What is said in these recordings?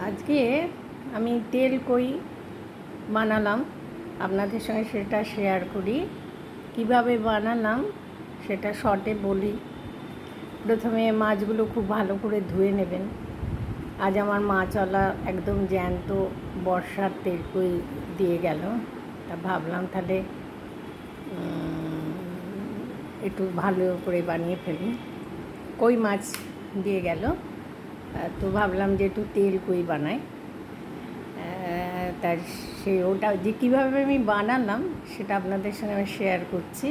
আজকে আমি তেল কই বানালাম, আপনাদের সঙ্গে সেটা শেয়ার করি। কিভাবে বানালাম সেটা শর্টে বলি। প্রথমে মাছগুলো খুব ভালো করে ধুয়ে নেবেন। আজ আমার মাছওয়ালা একদম জ্যান্ত বর্ষার তেল কই দিয়ে গেল, তা ভাবলাম তাহলে একটু ভালো করে বানিয়ে ফেলি। কই মাছ দিয়ে গেল, তো ভাবলাম যে একটু তেল কই বানাই। তার ওটা যে কীভাবে আমি বানালাম সেটা আপনাদের সঙ্গে আমি শেয়ার করছি।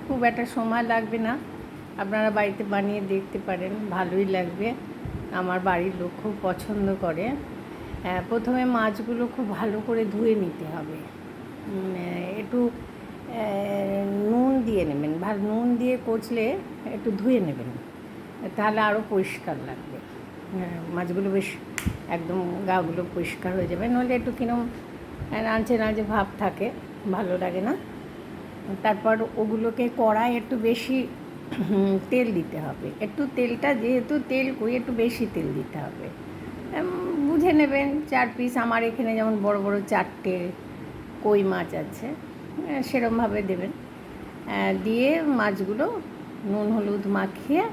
খুব একটা সময় লাগবে না, আপনারা বাড়িতে বানিয়ে দেখতে পারেন, ভালোই লাগবে। আমার বাড়ির লোক খুব পছন্দ করে। প্রথমে মাছগুলো খুব ভালো করে ধুয়ে নিতে হবে। একটু নুন দিয়ে নেবেন, ভালো নুন দিয়ে কচলে একটু ধুয়ে নেবেন, তাহলে আরও পরিষ্কার লাগবে। মাছগুলো বেশ একদম গাগুলো পরিষ্কার হয়ে যাবে, নইলে একটু কিরম নাচে নাচে ভাব থাকে, ভালো লাগে না। তারপর ওগুলোকে কড়াই একটু বেশি তেল দিতে হবে। একটু তেলটা যেহেতু তেল কই একটু বেশি তেল দিতে হবে। বুঝে নেবেন 4 পিস, আমার এখানে যেমন বড় বড় 4টে কই মাছ আছে, সেরমভাবে দেবেন। দিয়ে মাছগুলো নুন হলুদ মাখিয়ে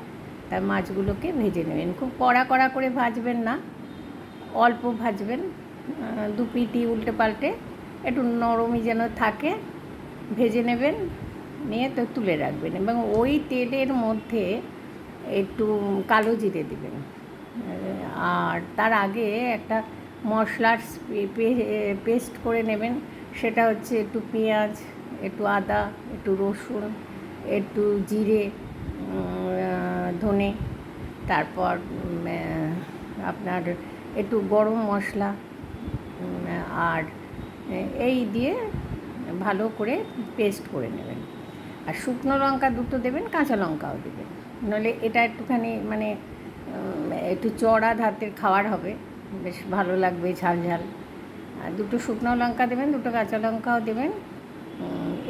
তার মাছগুলোকে ভেজে নেবেন। খুব কড়া কড়া করে ভাজবেন না, অল্প ভাজবেন, 2 পিটি উল্টে পাল্টে একটু নরমই যেন থাকে ভেজে নেবেন। নিয়ে তো তুলে রাখবেন, এবং ওই তেলের মধ্যে একটু কালো জিরে দেবেন। আর তার আগে একটা মশলার পেস্ট করে নেবেন। সেটা হচ্ছে একটু পেঁয়াজ, একটু আদা, একটু রসুন, একটু জিরে, ধনে, তারপর আপনার একটু গরম মশলা, আর এই দিয়ে ভালো করে পেস্ট করে নেবেন। আর শুকনো লঙ্কা 2টো দেবেন, কাঁচা লঙ্কাও দেবেন, নাহলে এটা একটুখানি মানে একটু চড়া ধাতের খাবার হবে, বেশ ভালো লাগবে ঝাল ঝাল। আর 2টো শুকনো লঙ্কা দেবেন, 2টো কাঁচা লঙ্কাও দেবেন।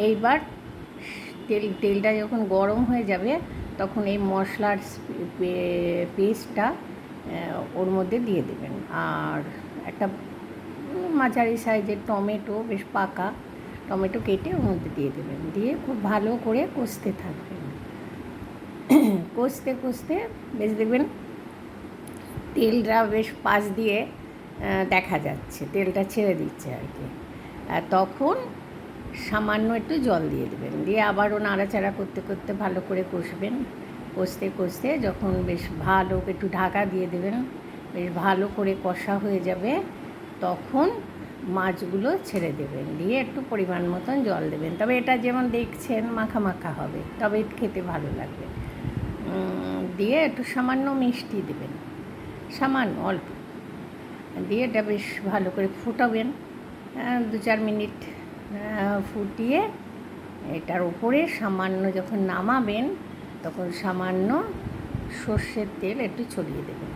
এইবার তেলটা যখন গরম হয়ে যাবে তখন এই মশলার পেস্টটা ওর মধ্যে দিয়ে দেবেন। আর একটা মাঝারি সাইজের টমেটো, বেশ পাকা টমেটো কেটে ওর মধ্যে দিয়ে দেবেন। দিয়ে খুব ভালো করে কষতে থাকবেন। কষতে কষতে বেশ দেখবেন তেলটা বেশ পাশ দিয়ে দেখা যাচ্ছে, তেলটা ছেড়ে দিচ্ছে আর কি। তখন সামান্য একটু জল দিয়ে দেবেন, দিয়ে আবারও নাড়াচাড়া করতে করতে ভালো করে কষবেন। কষতে কষতে যখন বেশ ভালো একটু ঢাকা দিয়ে দেবেন, বেশ ভালো করে কষা হয়ে যাবে, তখন মাছগুলো ছেড়ে দেবেন। দিয়ে একটু পরিমাণ মতন জল দেবেন, তবে এটা যেমন দেখছেন মাখা মাখা হবে, তবে খেতে ভালো লাগবে। দিয়ে একটু সামান্য মিষ্টি দেবেন, সামান্য অল্প, দিয়ে এটা বেশ ভালো করে ফুটাবেন। 2-4 মিনিট ফুটিয়ে এটার উপরে সামান্য যখন নামাবেন তখন সামান্য সর্ষের তেল একটু ছড়িয়ে দেবেন।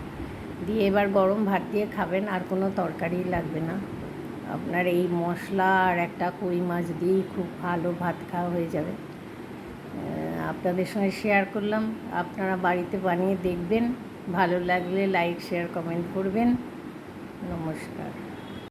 দিয়ে এবার গরম ভাত দিয়ে খাবেন, আর কোনো তরকারি লাগবে না আপনার। এই মশলা আর একটা কই মাছ দিয়েই খুব ভালো ভাত খাওয়া হয়ে যাবে। আপনাদের সঙ্গে শেয়ার করলাম, আপনারা বাড়িতে বানিয়ে দেখবেন, ভালো লাগলে লাইক শেয়ার কমেন্ট করবেন। নমস্কার।